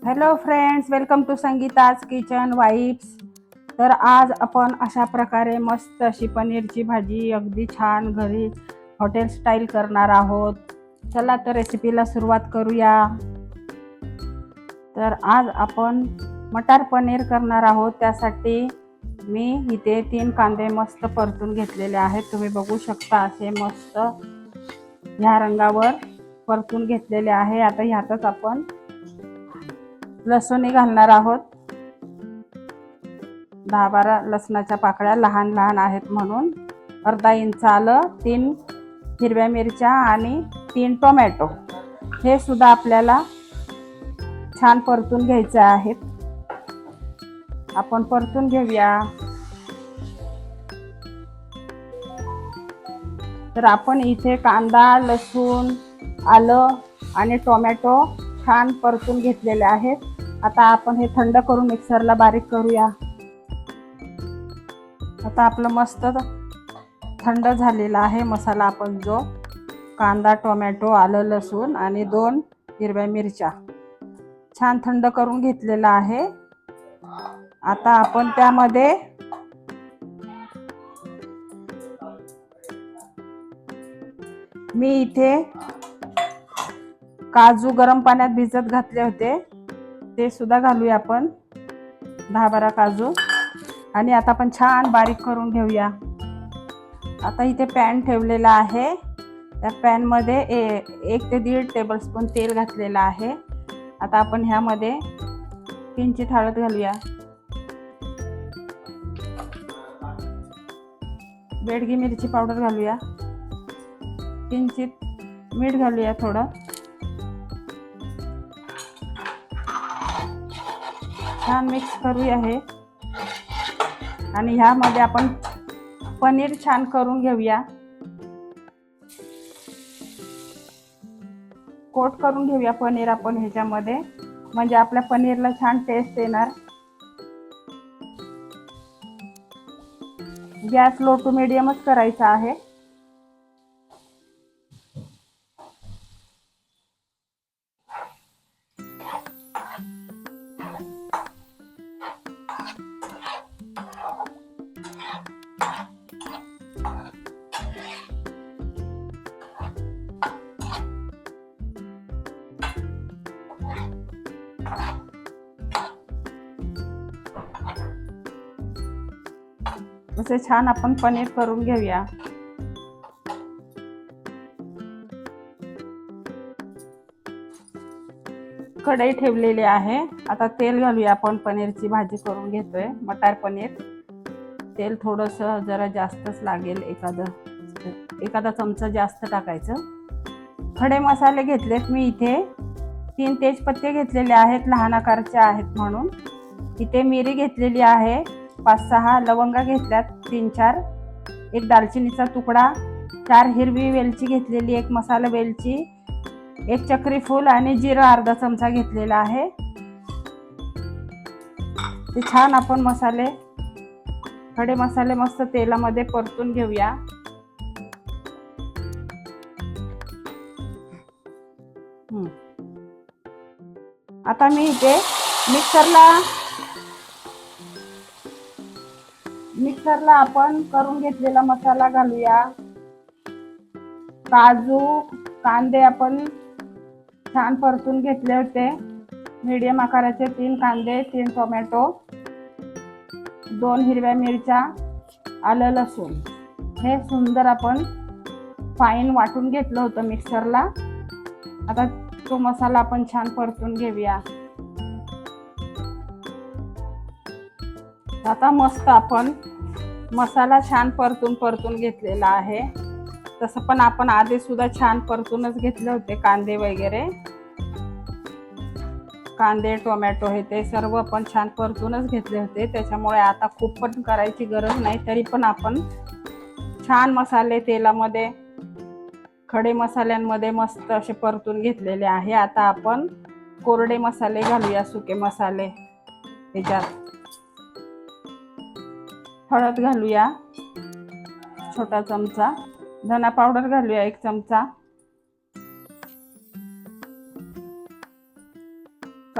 Hello friends, welcome to Sangeeta's kitchen vibes. तर आज आपण अशा प्रकारे मस्त अशी पनीरची भाजी अगदी छान घरी हॉटेल स्टाईल करणार आहोत। चला तर रेसिपीला सुरुवात करूया। तर आज आपण मटार पनीर करणार आहोत। त्यासाठी मी इथे 3 कांदे मस्त परतून घेतलेले आहेत। तुम्ही बघू शकता असे मस्त ह्या रंगावर परतून घेतलेले आहे। आता ह्यातच आपण लसूण घालणार आहोत। 10-12 लसणाच्या पाकळ्या लहान लहान आहेत म्हणून, अर्धा इंच आलं, 3 हिरव्या मिरच्या आणि 3 टोमॅटो हे सुद्धा आपल्याला छान परतून घ्यायचे आहेत। आपण परतून घेऊया। तर आपण इथे कांदा, लसूण, आलं आणि टोमॅटो छान परतून घेतलेले आहेत। आता आपण हे थंड करून मिक्सरला बारीक करूया। आता आपलं मस्त थंड झालेला आहे मसाला। आपण जो कांदा, टोमॅटो, आलं, लसूण आणि 2 हिरव्या मिरच्या छान थंड करून घेतलेला आहे। आता आपण त्यामध्ये मी इथे काजू गरम पाण्यात भिजत घातले होते, ते सुद्धा घालूया आपण 10-12 काजू। आणि आता आपण छान बारीक करून घेऊया। आता इथे पॅन ठेवलेला आहे। त्या पॅन मध्ये 1 ते 1.5 टेबलस्पून तेल घातलेलं आहे। आता आपण ह्यामध्ये किंचित हळद घालूया, बेडगी मिरची पावडर घालूया, किंचित मीठ घालूया थोडं, छान मिक्स करूया हे। आणि ह्यामध्ये आपण पनीर छान करून घेऊया, कोट करून घेऊया पनीर आपण ह्याच्यामध्ये, म्हणजे आपल्या पनीरला छान टेस्ट येणार। गॅस लो टू मीडियमच करायचा आहे। असे छान आपण पनीर करून घेऊया। कढई ठेवलेली आहे। आता तेल घालूया। आपण पनीरची भाजी करून घेतोय, मटार पनीर। तेल थोडंसं जरा जास्तच लागेल, एखादा चमचा जास्त टाकायचं। खडे मसाले घेतलेत मी इथे, 3 तेजपत्ते घेतलेले आहेत, लहान आकाराचे आहेत म्हणून। इथे मिरी घेतलेली आहे, 5-6 लवंगा घेतल्यात, 3-4, 1 दालचिनीचा तुकडा, 4 हिरवी वेलची घेतलेली, 1 मसाला वेलची, 1 चक्री फूल आणि जिरं अर्धा चमचा घेतलेला आहे। ते छान आपण खडे मसाले मस्त तेलामध्ये परतून घेऊया। आता मी इथे मिक्सरला आपण करून घेतलेला मसाला घालूया। काजू, कांदे आपण छान परतून घेतले होते, मीडियम आकाराचे 3 कांदे, 3 टोमॅटो, 2 हिरव्या मिरच्या, आलं, लसूण हे सुंदर आपण फाईन वाटून घेतलं होतं मिक्सरला। आता तो मसाला आपण छान परतून घेऊया। आता मस्त आपण मसाला छान परतून घेतलेला आहे। तसं पण आपण आधी सुद्धा छान परतूनच घेतले होते कांदे वगैरे, कांदे, टोमॅटो हे ते सर्व आपण छान परतूनच घेतले होते। त्याच्यामुळे आता खूप पण करायची गरज नाही। तरी पण आपण छान मसाले तेलामध्ये, खडे मसाल्यांमध्ये मस्त असे परतून घेतलेले आहे। आता आपण कोरडे मसाले घालूया, सुके मसाले। त्याच्यात हळद घालूया छोटा चमचा, धना पावडर घालूया 1 चमचा,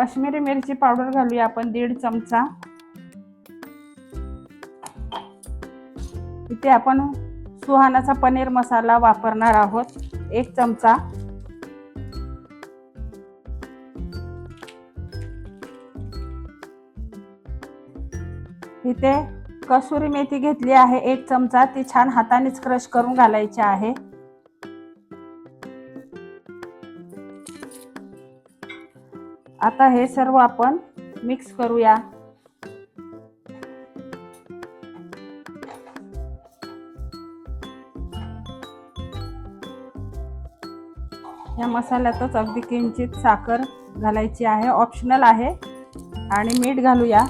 काश्मीरी मिरची पावडर घालूया आपण 1.5 चमचा। इथे आपण सुहानाचा पनीर मसाला वापरणार आहोत 1 चमचा। इथे कसुरी मेथी घेतली आहे 1 चमचा, ती छान हातानेच क्रश करून घालायची आहे। आता हे सर्व आपण मिक्स करूया। या मसाल्यातच अगदी किंचित साखर घालायची आहे, ऑप्शनल आहे। आणि मीठ घालूया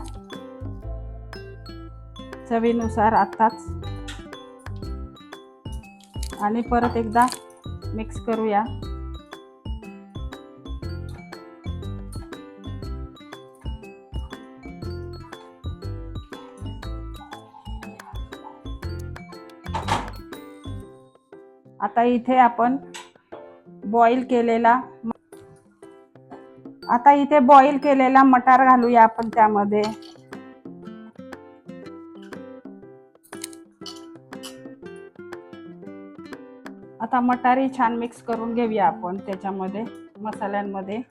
चवीनुसार आताच, आणि परत एकदा मिक्स करूया। आता इथे आपण बॉईल केलेला मटार घालूया आपण त्यामध्ये। आता मटारी छान मिक्स करून घेऊया आपण त्याच्यामध्ये मसाल्यांमध्ये।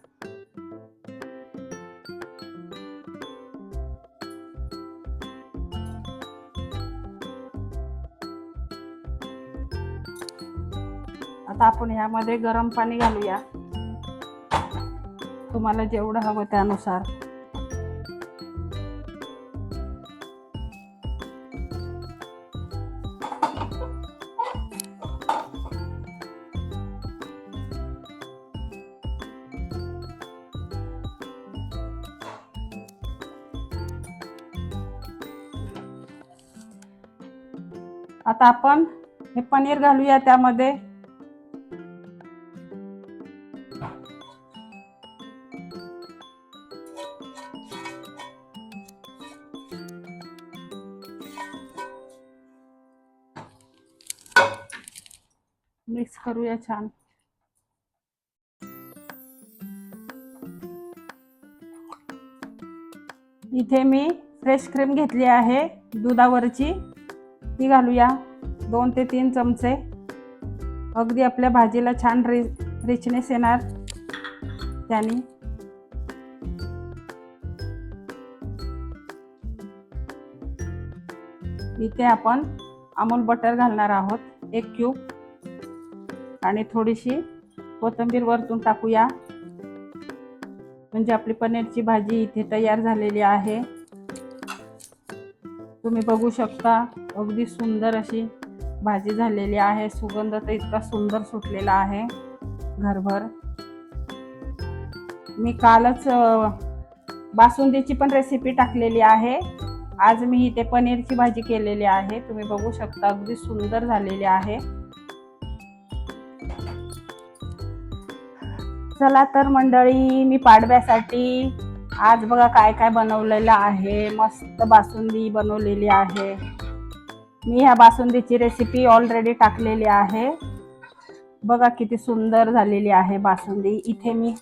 आता आपण ह्यामध्ये गरम पाणी घालूया, तुम्हाला जेवढं हवं त्यानुसार। आता आपण हे पनीर घालूया त्यामध्ये। मिक्स करूया छान। इथे मी फ्रेश क्रीम घेतली आहे दुधावरची, ती घालूया 2 ते 3 चमचे। अगदी आपल्या भाजीला छान रिचनेस येणार त्याने। इथे आपण अमूल बटर घालणार आहोत 1 क्यूब, आणि थोडीशी कोथिंबीर वरतून टाकूया, म्हणजे आपली पनीरची भाजी इथे तयार झालेली आहे। तुम्ही बघू शकता अगदी सुंदर अशी भाजी झालेली आहे। सुगंध तर इतका सुंदर सुटलेला आहे घरभर। मी कालच बासुंदीची पण रेसिपी टाकलेली आहे, आज मी इथे पनीरची भाजी केलेली आहे। तुम्ही बघू शकता अगदी सुंदर झालेली आहे। चला तर मंडळी, मी पाडव्यासाठी आज बघा काय काय बनवलेलं आहे। मस्त बासुंदी बनवलेली आहे। मी ह्या बासुंदीची रेसिपी ऑलरेडी टाकलेली आहे, बघा किती सुंदर झालेली आहे बासुंदी। इथे मी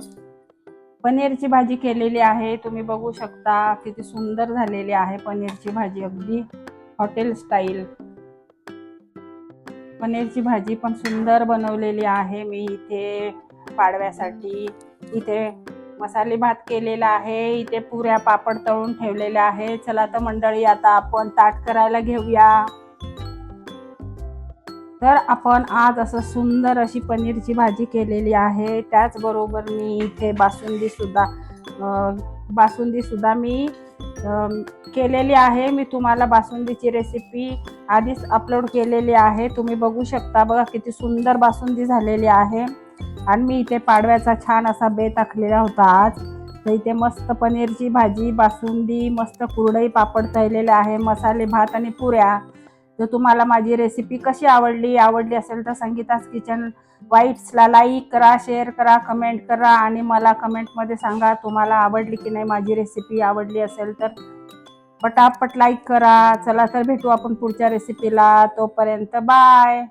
पनीरची भाजी केलेली आहे, तुम्ही बघू शकता किती सुंदर झालेली आहे पनीरची भाजी, अगदी हॉटेल स्टाईल पनीरची भाजी पण सुंदर बनवलेली आहे मी इथे पाडव्यासाठी। इथे मसाले भात केलेला आहे, इथे पुऱ्या पापड तळून ठेवलेल्या आहे। चला तर मंडळी, आता आपण ताट करायला घेऊया। तर आपण आज असं सुंदर अशी पनीरची भाजी केलेली आहे। त्याचबरोबर मी इथे बासुंदी सुद्धा मी केलेली आहे। मी तुम्हाला बासुंदीची रेसिपी आधीच अपलोड केलेली आहे, तुम्ही बघू शकता। बघा किती सुंदर बासुंदी झालेली आहे। आणि मी इथे पाडव्याचा छान असा बेत आखलेला होता आज। तर इथे मस्त पनीरची भाजी, बासुंदी, मस्त कुरडई पापड तळलेले आहे, मसाले भात आणि पुऱ्या। तर तुम्हाला माझी रेसिपी कशी आवडली असेल तर संगीताज किचन वाईट्सला लाईक करा, शेअर करा, कमेंट करा, आणि मला कमेंटमध्ये सांगा तुम्हाला आवडली की नाही माझी रेसिपी। आवडली असेल तर पटापट लाईक करा। चला तर भेटू आपण पुढच्या रेसिपीला, तोपर्यंत बाय।